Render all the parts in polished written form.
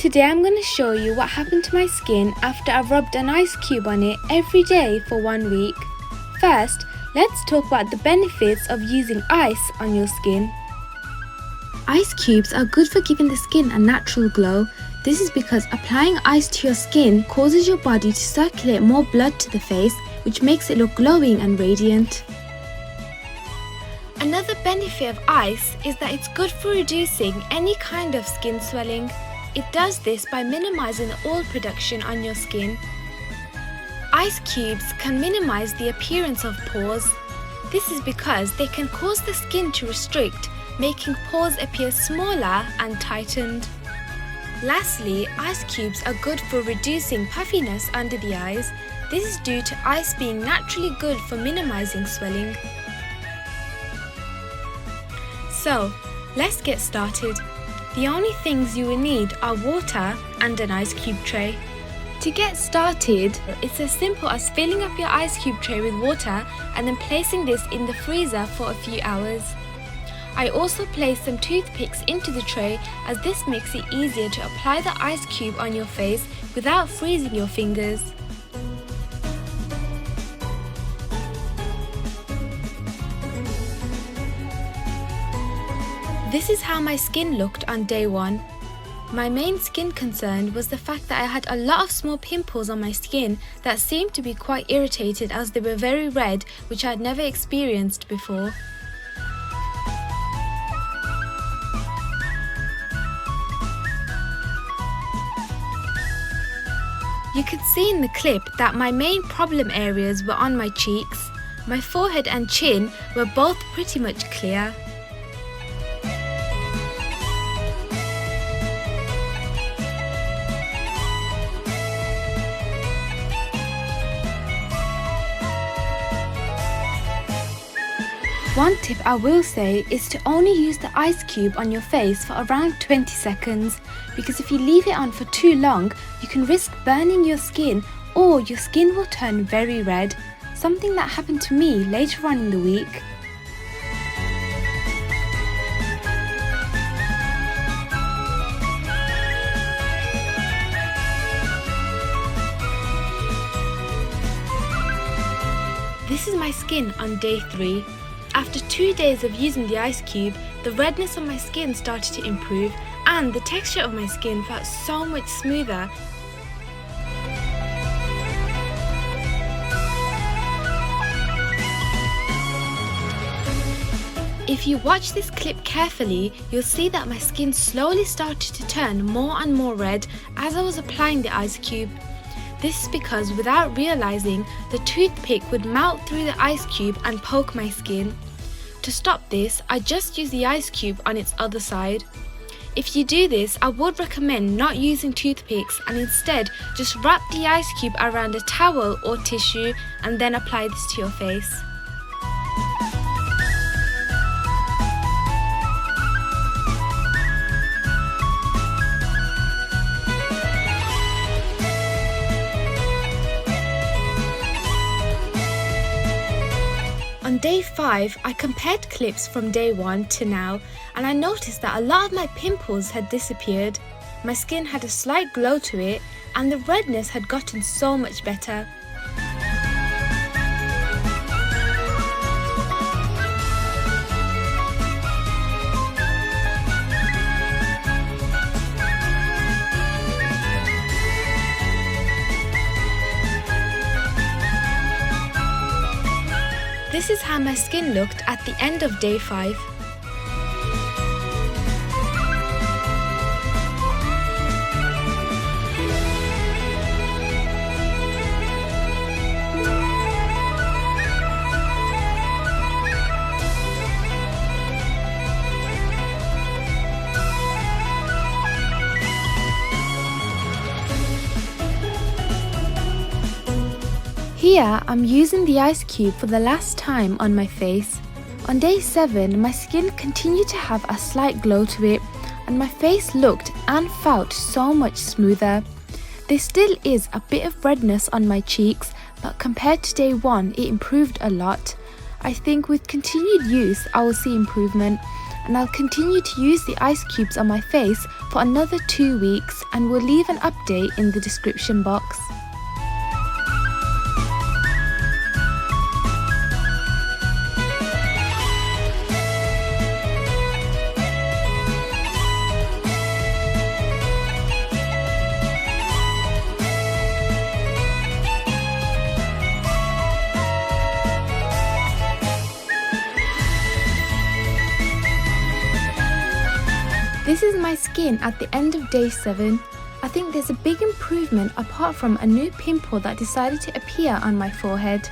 Today I'm going to show you what happened to my skin after I rubbed an ice cube on it every day for 1 week. First, let's talk about the benefits of using ice on your skin. Ice cubes are good for giving the skin a natural glow. This is because applying ice to your skin causes your body to circulate more blood to the face, which makes it look glowing and radiant. Another benefit of ice is that it's good for reducing any kind of skin swelling. It does this by minimizing the oil production on your skin. Ice cubes can minimize the appearance of pores. This is because they can cause the skin to restrict, making pores appear smaller and tightened. Lastly, ice cubes are good for reducing puffiness under the eyes. This is due to ice being naturally good for minimizing swelling. So, let's get started. The only things you will need are water and an ice cube tray. To get started, it's as simple as filling up your ice cube tray with water and then placing this in the freezer for a few hours. I also placed some toothpicks into the tray as this makes it easier to apply the ice cube on your face without freezing your fingers. This is how my skin looked on day 1. My main skin concern was the fact that I had a lot of small pimples on my skin that seemed to be quite irritated as they were very red, which I had never experienced before. You could see in the clip that my main problem areas were on my cheeks. My forehead and chin were both pretty much clear. One tip I will say is to only use the ice cube on your face for around 20 seconds, because if you leave it on for too long, you can risk burning your skin or your skin will turn very red, something that happened to me later on in the week. This is my skin on day 3. After 2 days of using the ice cube, the redness on my skin started to improve and the texture of my skin felt so much smoother. If you watch this clip carefully, you'll see that my skin slowly started to turn more and more red as I was applying the ice cube. This is because without realizing, the toothpick would melt through the ice cube and poke my skin. To stop this, I just use the ice cube on its other side. If you do this, I would recommend not using toothpicks and instead just wrap the ice cube around a towel or tissue and then apply this to your face. On day 5, I compared clips from day 1 to now, and I noticed that a lot of my pimples had disappeared. My skin had a slight glow to it, and the redness had gotten so much better. This is how my skin looked at the end of day 5. Here, I'm using the ice cube for the last time on my face. On day 7, my skin continued to have a slight glow to it, and my face looked and felt so much smoother. There still is a bit of redness on my cheeks, but compared to day 1, it improved a lot. I think with continued use I will see improvement, and I'll continue to use the ice cubes on my face for another 2 weeks and will leave an update in the description box. This is my skin at the end of day 7. I think there's a big improvement apart from a new pimple that decided to appear on my forehead.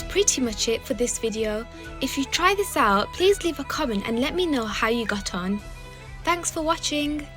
Pretty much it for this video. If you try this out, please leave a comment and let me know how you got on. Thanks for watching.